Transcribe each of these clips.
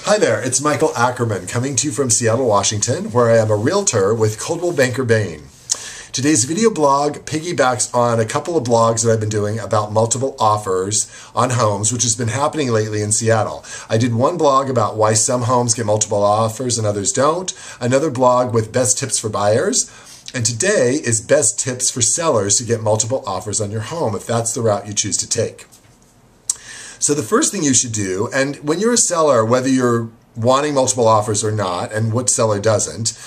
Hi there, it's Michael Ackerman coming to you from Seattle, Washington, where I am a realtor with Coldwell Banker Bain. Today's video blog piggybacks on a couple of blogs that I've been doing about multiple offers on homes, which has been happening lately in Seattle. I did one blog about why some homes get multiple offers and others don't, another blog with best tips for buyers, and today is best tips for sellers to get multiple offers on your home if that's the route you choose to take. So the first thing you should do, and when you're a seller, whether you're wanting multiple offers or not, and what seller doesn't,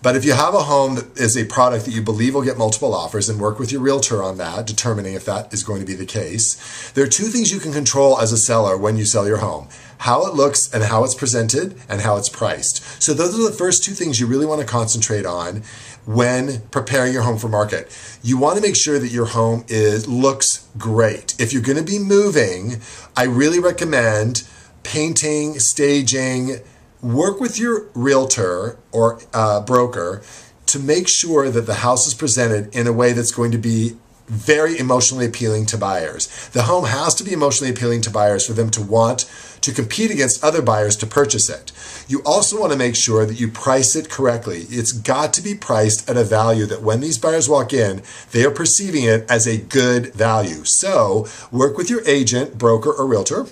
but if you have a home that is a product that you believe will get multiple offers and work with your realtor on that, determining if that is going to be the case, there are two things you can control as a seller when you sell your home: how it looks and how it's presented and how it's priced. So those are the first two things you really want to concentrate on when preparing your home for market. You want to make sure that your home looks great. If you're going to be moving, I really recommend painting, staging. Work with your realtor or broker to make sure that the house is presented in a way that's going to be very emotionally appealing to buyers. The home has to be emotionally appealing to buyers for them to want to compete against other buyers to purchase it. You also want to make sure that you price it correctly. It's got to be priced at a value that when these buyers walk in, they are perceiving it as a good value. So work with your agent, broker, or realtor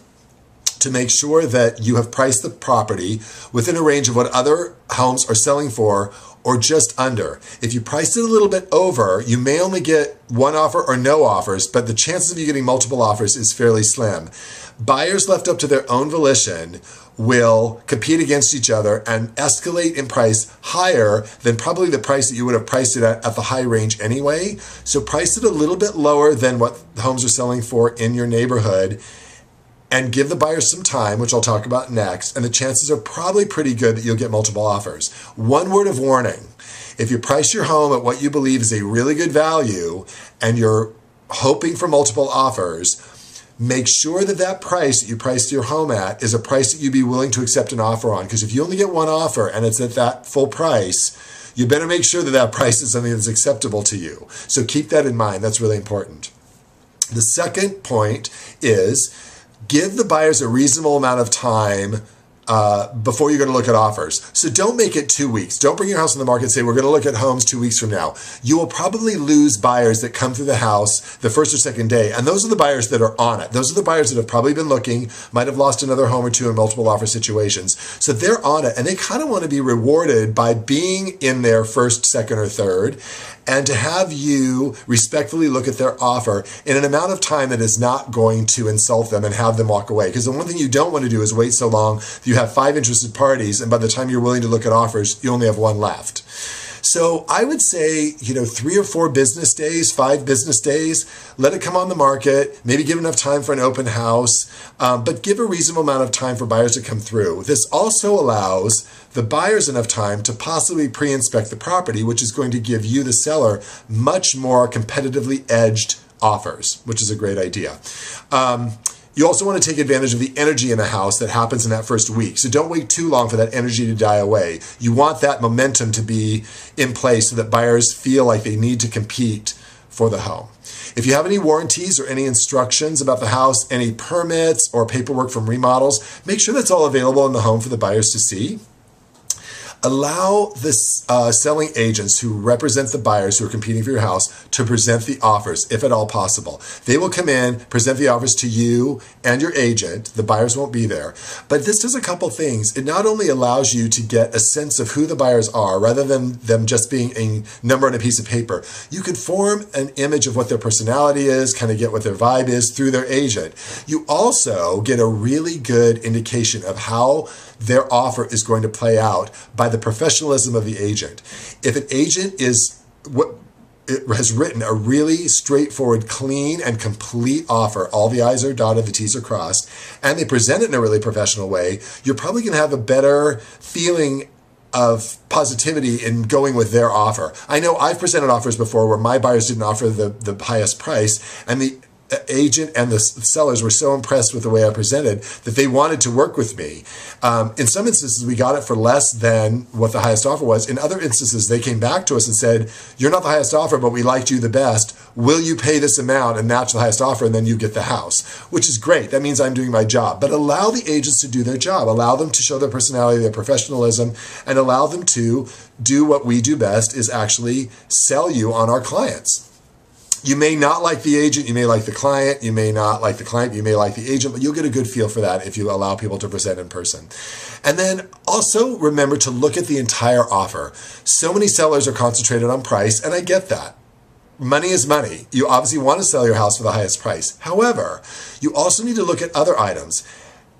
to make sure that you have priced the property within a range of what other homes are selling for or just under. If you price it a little bit over, you may only get one offer or no offers, but the chances of you getting multiple offers is fairly slim. Buyers left up to their own volition will compete against each other and escalate in price higher than probably the price that you would have priced it at the high range anyway. So price it a little bit lower than what homes are selling for in your neighborhood, and give the buyers some time, which I'll talk about next, and the chances are probably pretty good that you'll get multiple offers. One word of warning: if you price your home at what you believe is a really good value and you're hoping for multiple offers, make sure that that price that you priced your home at is a price that you'd be willing to accept an offer on. Because if you only get one offer and it's at that full price, you better make sure that that price is something that's acceptable to you. So keep that in mind. That's really important. The second point is give the buyers a reasonable amount of time before you're going to look at offers. So don't make it 2 weeks. Don't bring your house on the market and say, we're going to look at homes 2 weeks from now. You will probably lose buyers that come through the house the first or second day. And those are the buyers that are on it. Those are the buyers that have probably been looking, might have lost another home or two in multiple offer situations. So they're on it, and they kind of want to be rewarded by being in there first, second, or third, and to have you respectfully look at their offer in an amount of time that is not going to insult them and have them walk away. Because the one thing you don't want to do is wait so long that you have 5 interested parties, and by the time you're willing to look at offers, you only have one left. So I would say, 3 or 4 business days, 5 business days, let it come on the market, maybe give enough time for an open house, but give a reasonable amount of time for buyers to come through. This also allows the buyers enough time to possibly pre-inspect the property, which is going to give you, the seller, much more competitively edged offers, which is a great idea. You also want to take advantage of the energy in the house that happens in that first week. So don't wait too long for that energy to die away. You want that momentum to be in place so that buyers feel like they need to compete for the home. If you have any warranties or any instructions about the house, any permits or paperwork from remodels, make sure that's all available in the home for the buyers to see. Allow the selling agents who represent the buyers who are competing for your house to present the offers, if at all possible. They will come in, present the offers to you and your agent. The buyers won't be there. But this does a couple things. It not only allows you to get a sense of who the buyers are, rather than them just being a number on a piece of paper. You can form an image of what their personality is, kind of get what their vibe is through their agent. You also get a really good indication of how their offer is going to play out by the professionalism of the agent. If an agent has written a really straightforward, clean, and complete offer, all the I's are dotted, the T's are crossed, and they present it in a really professional way, you're probably going to have a better feeling of positivity in going with their offer. I know I've presented offers before where my buyers didn't offer the highest price, and the agent and the sellers were so impressed with the way I presented that they wanted to work with me. In some instances, we got it for less than what the highest offer was. In other instances, they came back to us and said, you're not the highest offer, but we liked you the best. Will you pay this amount and match the highest offer, and then you get the house? Which is great. That means I'm doing my job. But allow the agents to do their job. Allow them to show their personality, their professionalism, and allow them to do what we do best, is actually sell you on our clients. You may not like the agent, you may like the client, you may not like the client, you may like the agent, but you'll get a good feel for that if you allow people to present in person. And then also remember to look at the entire offer. So many sellers are concentrated on price, and I get that. Money is money. You obviously want to sell your house for the highest price. However, you also need to look at other items.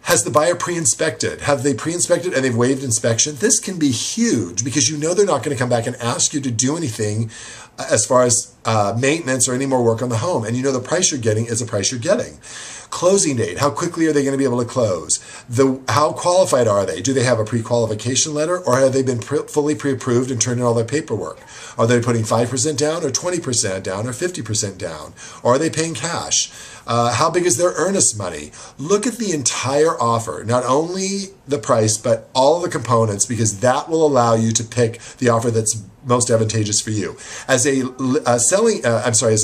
Has the buyer pre-inspected? Have they pre-inspected and they've waived inspection? This can be huge because you know they're not going to come back and ask you to do anything as far as maintenance or any more work on the home. And you know the price you're getting is the price you're getting. Closing date. How quickly are they going to be able to close? How qualified are they? Do they have a pre-qualification letter, or have they been fully pre-approved and turned in all their paperwork? Are they putting 5% down or 20% down or 50% down? Or are they paying cash? How big is their earnest money? Look at the entire offer, not only the price, but all of the components, because that will allow you to pick the offer that's most advantageous for you. As a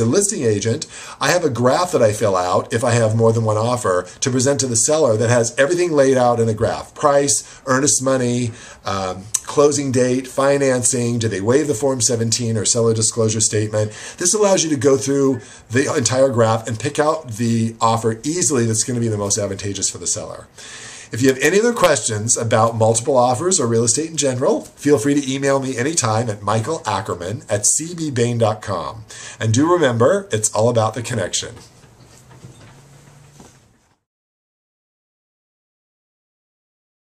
listing agent, I have a graph that I fill out if I have more than one offer to present to the seller that has everything laid out in a graph: price, earnest money, closing date, financing, do they waive the Form 17 or seller disclosure statement. This allows you to go through the entire graph and pick out the offer easily that's going to be the most advantageous for the seller. If you have any other questions about multiple offers or real estate in general, feel free to email me anytime at michaelackerman@cbbain.com. And do remember, it's all about the connection.